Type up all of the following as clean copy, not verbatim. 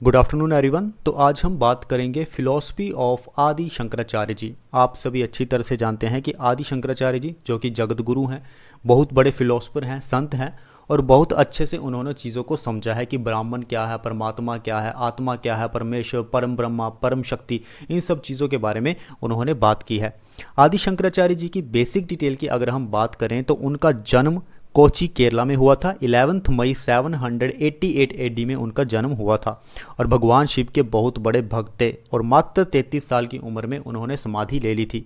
Good afternoon everyone. तो आज हम बात करेंगे फिलॉसफी ऑफ आदि शंकराचार्य जी। आप सभी अच्छी तरह से जानते हैं कि आदि शंकराचार्य जी जो कि जगत गुरु हैं, बहुत बड़े फिलोसफर हैं, संत हैं और बहुत अच्छे से उन्होंने चीज़ों को समझा है कि ब्राह्मण क्या है, परमात्मा क्या है, आत्मा क्या है, परमेश्वर, परम ब्रह्मा, परम शक्ति, इन सब चीज़ों के बारे में उन्होंने बात की है। आदि शंकराचार्य जी की बेसिक डिटेल की अगर हम बात करें तो उनका जन्म कोची केरला में हुआ था। 11 मई 788 एडी में उनका जन्म हुआ था और भगवान शिव के बहुत बड़े भक्त थे और मात्र 33 साल की उम्र में उन्होंने समाधि ले ली थी।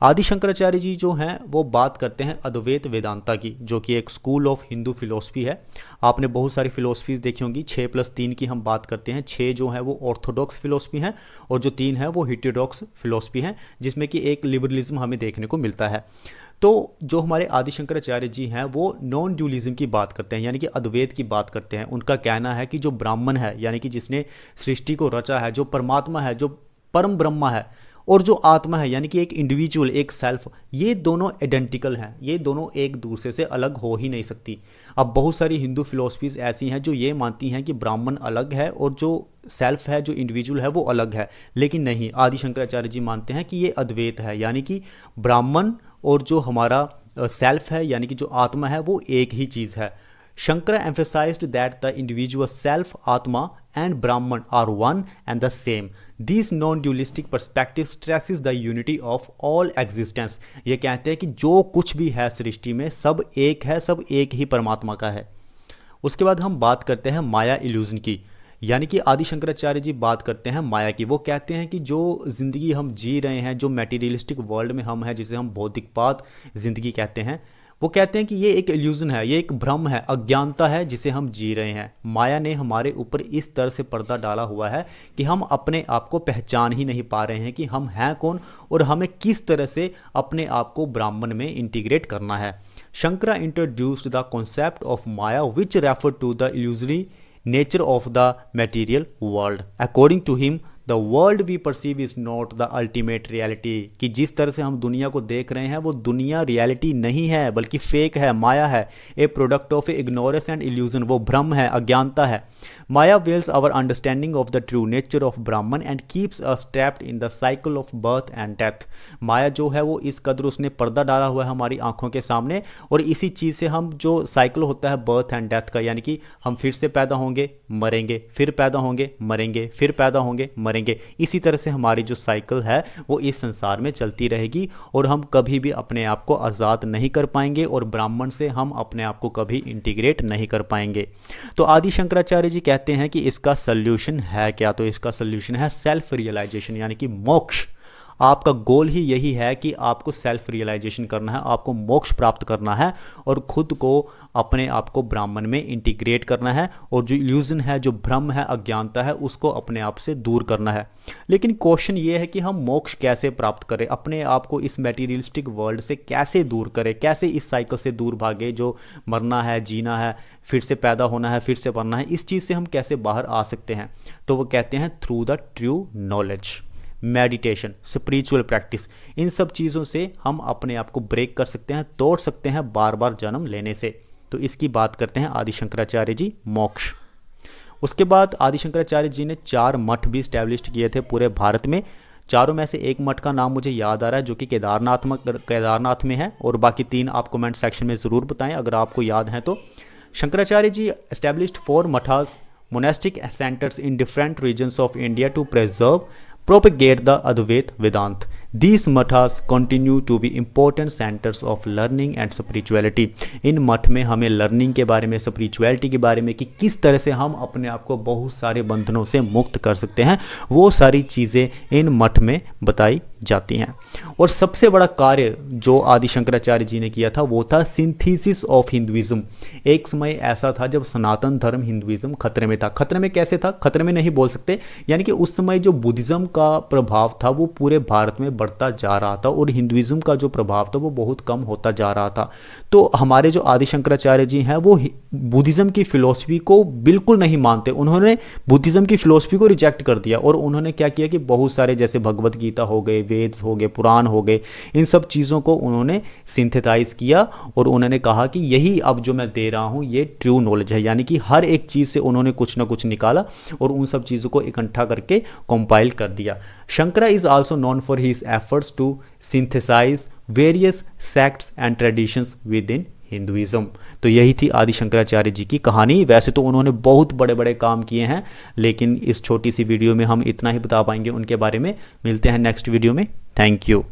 आदि शंकराचार्य जी जो हैं वो बात करते हैं अद्वैत वेदांता की, जो कि एक स्कूल ऑफ हिंदू फिलोसफी है। आपने बहुत सारी फिलोसफीज देखी होंगी। 6+3 की हम बात करते हैं। 6 जो है वो ऑर्थोडॉक्स फिलोसफी हैं और जो 3 है वो हिटेरोडॉक्स फिलोसफी हैं, जिसमें कि एक लिबरलिज्म हमें देखने को मिलता है। तो जो हमारे आदि शंकराचार्य जी हैं वो नॉन ड्यूलिज्म की बात करते हैं, यानी कि अद्वैत की बात करते हैं। उनका कहना है कि जो ब्राह्मण है, यानी कि जिसने सृष्टि को रचा है, जो परमात्मा है, जो परम ब्रह्मा है, और जो आत्मा है यानी कि एक इंडिविजुअल, एक सेल्फ, ये दोनों आइडेंटिकल हैं। ये दोनों एक दूसरे से अलग हो ही नहीं सकती। अब बहुत सारी हिंदू फिलोसफीज ऐसी हैं जो ये मानती हैं कि ब्राह्मण अलग है और जो सेल्फ है, जो इंडिविजुअल है, वो अलग है। लेकिन नहीं, आदि शंकराचार्य जी मानते हैं कि ये अद्वैत है, यानी कि ब्राह्मण और जो हमारा सेल्फ है, यानी कि जो आत्मा है, वो एक ही चीज़ है। Shankara emphasized that the individual self, Atma, and Brahman are one and the same. This non-dualistic perspective stresses the unity of all existence. ये कहते हैं कि जो कुछ भी है सृष्टि में सब एक है, सब एक ही परमात्मा का है। उसके बाद हम बात करते हैं माया इल्यूजन की, यानी कि आदि शंकराचार्य जी बात करते हैं माया की। वो कहते हैं कि जो ज़िंदगी हम जी रहे हैं, जो मैटीरियलिस्टिक वर्ल्ड में हम हैं, जिसे हम भौतिकवाद ज़िंदगी कहते हैं, वो कहते हैं कि ये एक इल्यूजन है, ये एक भ्रम है, अज्ञानता है जिसे हम जी रहे हैं। माया ने हमारे ऊपर इस तरह से पर्दा डाला हुआ है कि हम अपने आप को पहचान ही नहीं पा रहे हैं कि हम हैं कौन और हमें किस तरह से अपने आप को ब्राह्मण में इंटीग्रेट करना है। Shankara introduced the concept of maya which refer to the illusory nature of the material world. According to him the world we perceive is not the ultimate reality, कि जिस तरह से हम दुनिया को देख रहे हैं वो दुनिया रियलिटी नहीं है बल्कि फेक है, माया है, a product of ignorance and illusion, वो भ्रम है, अज्ञानता है। Maya veils our understanding of the true nature of Brahman and keeps us trapped in the cycle of birth and death. माया जो है वो इस कदर उसने पर्दा डाला हुआ है हमारी आंखों के सामने, और इसी चीज़ से हम जो साइकिल होता है बर्थ एंड डेथ का, यानी कि हम फिर से पैदा होंगे, मरेंगे, फिर पैदा होंगे, मरेंगे, फिर पैदा होंगे, मरेंगे, इसी तरह से हमारी जो साइकिल है वो इस संसार में चलती रहेगी और हम कभी भी अपने आप को आज़ाद नहीं कर पाएंगे और ब्राह्मण से हम अपने आप को कभी इंटीग्रेट नहीं कर पाएंगे। तो आदि शंकराचार्य जी कहते हैं कि इसका सल्यूशन है क्या? तो इसका सल्यूशन है सेल्फ रियलाइजेशन, यानी कि मोक्ष। आपका गोल ही यही है कि आपको सेल्फ रियलाइजेशन करना है, आपको मोक्ष प्राप्त करना है और खुद को अपने आप को ब्राह्मण में इंटीग्रेट करना है और जो इल्यूजन है, जो भ्रम है, अज्ञानता है, उसको अपने आप से दूर करना है। लेकिन क्वेश्चन ये है कि हम मोक्ष कैसे प्राप्त करें, अपने आप को इस मटेरियलिस्टिक वर्ल्ड से कैसे दूर करें, कैसे इस साइकिल से दूर भागे, जो मरना है, जीना है, फिर से पैदा होना है, फिर से मरना है, इस चीज़ से हम कैसे बाहर आ सकते हैं? तो वो कहते हैं through the true knowledge, meditation, spiritual practice, इन सब चीज़ों से हम अपने आप को ब्रेक कर सकते हैं, तोड़ सकते हैं बार बार जन्म लेने से। तो इसकी बात करते हैं आदि शंकराचार्य जी, मोक्ष। उसके बाद आदि शंकराचार्य जी ने 4 मठ भी इस्टेब्लिश किए थे पूरे भारत में। चारों में से एक मठ का नाम मुझे याद आ रहा है जो कि केदारनाथ में है, और बाकी 3 आप कमेंट सेक्शन में ज़रूर बताएं अगर आपको याद हैं तो। Shankaracharya ji established 4 मठास, monastic centers in different regions of India to propagate the Advaita Vedanta. These mathas continue to be important centers of learning and spirituality. इन मठ में हमें लर्निंग के बारे में, स्पिरिचुअलिटी के बारे में, कि किस तरह से हम अपने आप को बहुत सारे बंधनों से मुक्त कर सकते हैं, वो सारी चीज़ें इन मठ में बताई जाती हैं। और सबसे बड़ा कार्य जो आदि शंकराचार्य जी ने किया था वो था सिंथेसिस ऑफ हिंदुइज्म। एक समय ऐसा था जब सनातन धर्म हिंदुइज्म खतरे में था। खतरे में कैसे था? खतरे में नहीं बोल सकते, यानी कि उस समय जो बुद्धिज़्म का प्रभाव था वो पूरे भारत में बढ़ता जा रहा था और हिंदुइज्म का जो प्रभाव था वो बहुत कम होता जा रहा था। तो हमारे जो आदि शंकराचार्य जी हैं वो बुद्धिज़्म की फ़िलोसफी को बिल्कुल नहीं मानते। उन्होंने बुद्धिज़्म की फ़िलोसफी को रिजेक्ट कर दिया और उन्होंने क्या किया कि बहुत सारे जैसे भगवत गीता हो गए, वेद हो गए, पुराण हो गए, इन सब चीज़ों को उन्होंने सिंथेसाइज किया और उन्होंने कहा कि यही अब जो मैं दे रहा हूँ ये ट्रू नॉलेज है। यानी कि हर एक चीज़ से उन्होंने कुछ ना कुछ निकाला और उन सब चीज़ों को इकट्ठा करके कंपाइल कर दिया। Shankara is also known for his efforts to synthesise various sects and traditions within Hinduism. तो यही थी आदि शंकराचार्य जी की कहानी। वैसे तो उन्होंने बहुत बड़े बड़े काम किए हैं, लेकिन इस छोटी सी वीडियो में हम इतना ही बता पाएंगे उनके बारे में। मिलते हैं नेक्स्ट वीडियो में। Thank you.